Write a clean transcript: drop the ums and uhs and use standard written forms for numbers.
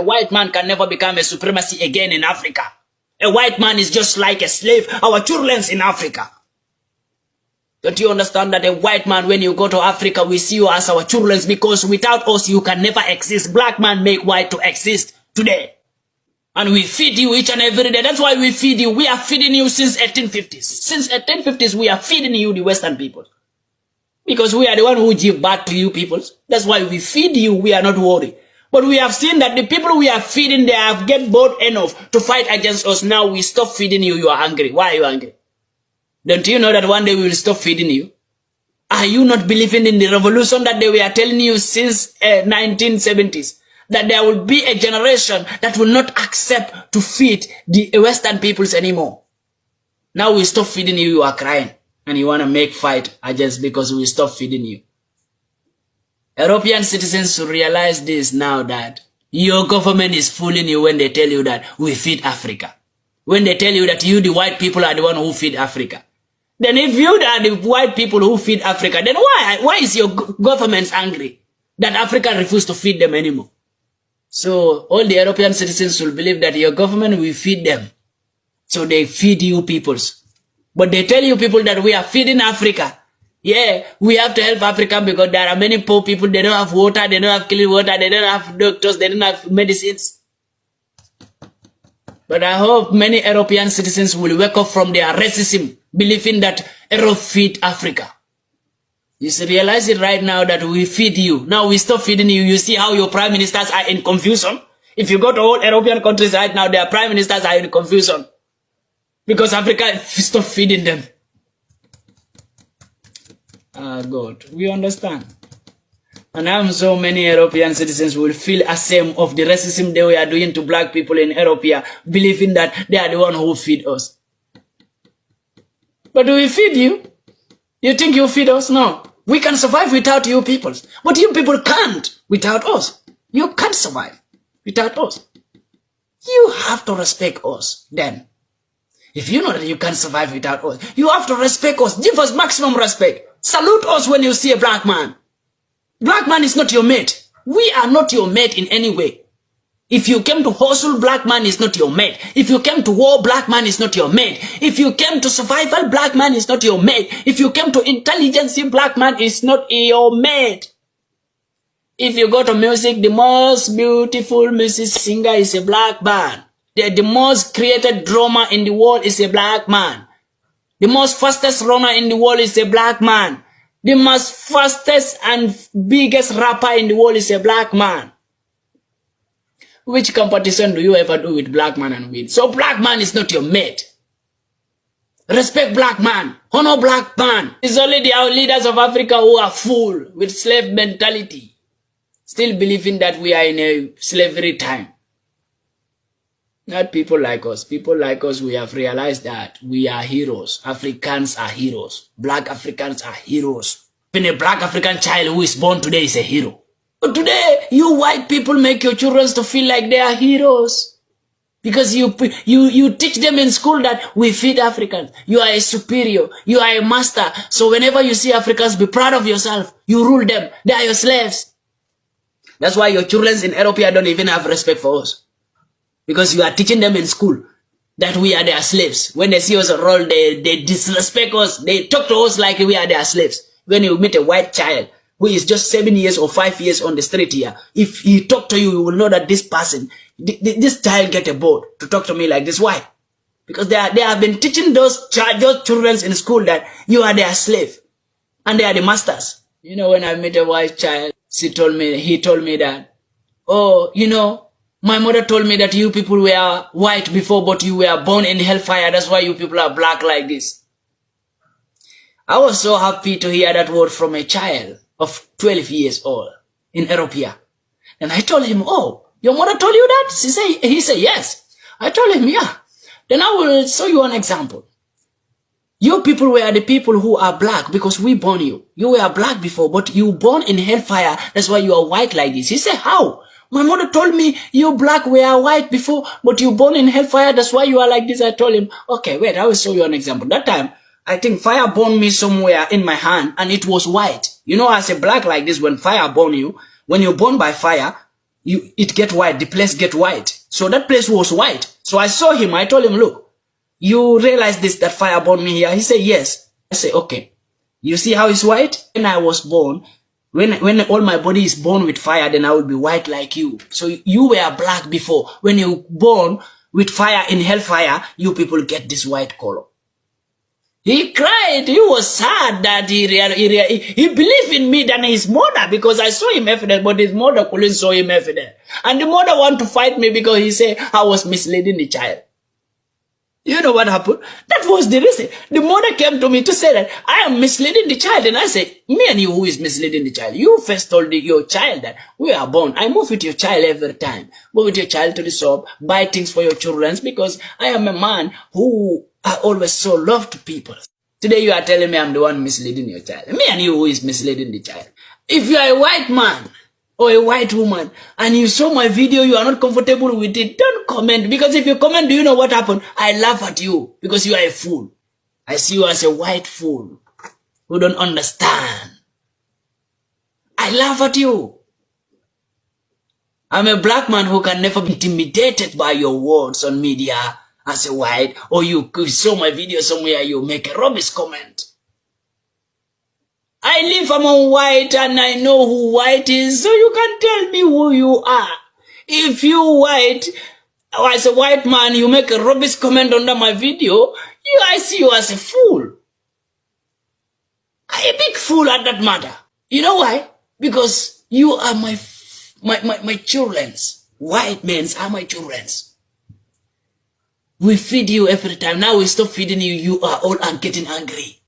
a white man can never become a supremacy again in Africa. A white man is just like a slave. Our children's in Africa. Don't you understand that a white man, when you go to Africa, we see you as our children, because without us, you can never exist. Black man make white to exist today. And we feed you each and every day. That's why we feed you. We are feeding you since 1850s. Since 1850s, we are feeding you, the Western people. Because we are the one who give back to you people. That's why we feed you. We are not worried. But we have seen that the people we are feeding, they have get bored enough to fight against us. Now we stop feeding you. You are angry. Why are you angry? Don't you know that one day we will stop feeding you? Are you not believing in the revolution that they were telling you since 1970s? That there will be a generation that will not accept to feed the Western peoples anymore. Now we stop feeding you, you are crying. And you want to make fight just because we stop feeding you. European citizens should realize this now, that your government is fooling you when they tell you that we feed Africa. When they tell you that you, the white people, are the one who feed Africa. Then if you are the white people who feed Africa, then why is your government angry that Africa refuses to feed them anymore? So all the European citizens will believe that your government will feed them. So they feed you peoples. But they tell you people that we are feeding Africa. Yeah, we have to help Africa because there are many poor people. They don't have water, they don't have clean water, they don't have doctors, they don't have medicines. But I hope many European citizens will wake up from their racism, believing that Europe feed Africa. You should realize it right now that we feed you. Now we stop feeding you. You see how your prime ministers are in confusion? If you go to all European countries right now, their prime ministers are in confusion. Because Africa stop feeding them. Ah, God, we understand. And I'm so many European citizens will feel ashamed of the racism they were doing to black people in Europe, believing that they are the one who feed us. But do we feed you? You think you feed us? No. We can survive without you people. But you people can't without us. You can't survive without us. You have to respect us then. If you know that you can't survive without us, you have to respect us. Give us maximum respect. Salute us when you see a black man. Black man is not your mate. We are not your mate in any way. If you came to hustle, black man is not your mate. If you came to war, black man is not your mate. If you came to survival, black man is not your mate. If you came to intelligence, black man is not your mate. If you go to music, the most beautiful music singer is a black man. The most created drummer in the world is a black man. The most fastest runner in the world is a black man. The most fastest and biggest rapper in the world is a black man. Which competition do you ever do with black man and win? So black man is not your mate. Respect black man. Honor black man. It's only the leaders of Africa who are full with slave mentality. Still believing that we are in a slavery time. Not people like us. People like us, we have realized that we are heroes. Africans are heroes. Black Africans are heroes. Even a black African child who is born today is a hero. But today, you white people make your children to feel like they are heroes. Because you teach them in school that we feed Africans. You are a superior. You are a master. So whenever you see Africans, be proud of yourself. You rule them. They are your slaves. That's why your children in Europe don't even have respect for us. Because you are teaching them in school that we are their slaves. When they see us roll, they disrespect us. They talk to us like we are their slaves. When you meet a white child who is just 7 years or 5 years on the street here, if he talk to you, you will know that this person, this child get a board to talk to me like this. Why? Because they have been teaching those children in school that you are their slave and they are the masters. You know, when I met a white child, he told me that, oh, you know, my mother told me that you people were white before, but you were born in hellfire. That's why you people are black like this. I was so happy to hear that word from a child of 12 years old in Europe. And I told him, oh, your mother told you that? He said, yes. I told him, yeah. Then I will show you an example. You people were the people who are black because we born you. You were black before, but you born in hellfire. That's why you are white like this. He said, how? My mother told me you black were white before, but you born in hellfire. That's why you are like this. I told him, okay, wait, I will show you an example. That time, I think fire burned me somewhere in my hand and it was white. You know, as a black like this, when fire burn you, when you're born by fire, it get white, the place get white. So that place was white. So I saw him, I told him, look, you realize this, that fire burned me here? He said, yes. I said, okay. You see how it's white? When I was born, when all my body is born with fire, then I will be white like you. So you were black before. When you born with fire in hellfire, you people get this white color. He cried. He was sad that he believed in me than his mother, because I saw him every day, but his mother couldn't saw him every day. And the mother wanted to fight me because he said I was misleading the child. You know what happened? That was the reason. The mother came to me to say that I am misleading the child. And I said, me and you, who is misleading the child? You first told your child that we are born. I move with your child every time. Move with your child to the shop, buy things for your children, because I am a man who I always so love to people. Today you are telling me I'm the one misleading your child. Me and you, who is misleading the child? If you are a white man or a white woman and you saw my video, you are not comfortable with it, don't comment. Because if you comment, do you know what happened? I laugh at you because you are a fool. I see you as a white fool who don't understand. I laugh at you. I'm a black man who can never be intimidated by your words on media as a white, or you saw my video somewhere, you make a rubbish comment. I live among white and I know who white is, so you can tell me who you are. If you white, or as a white man, you make a rubbish comment under my video, I see you as a fool. I'm a big fool at that matter. You know why? Because you are my children's. White men are my children's. We feed you every time. Now we stop feeding you. You are all getting angry.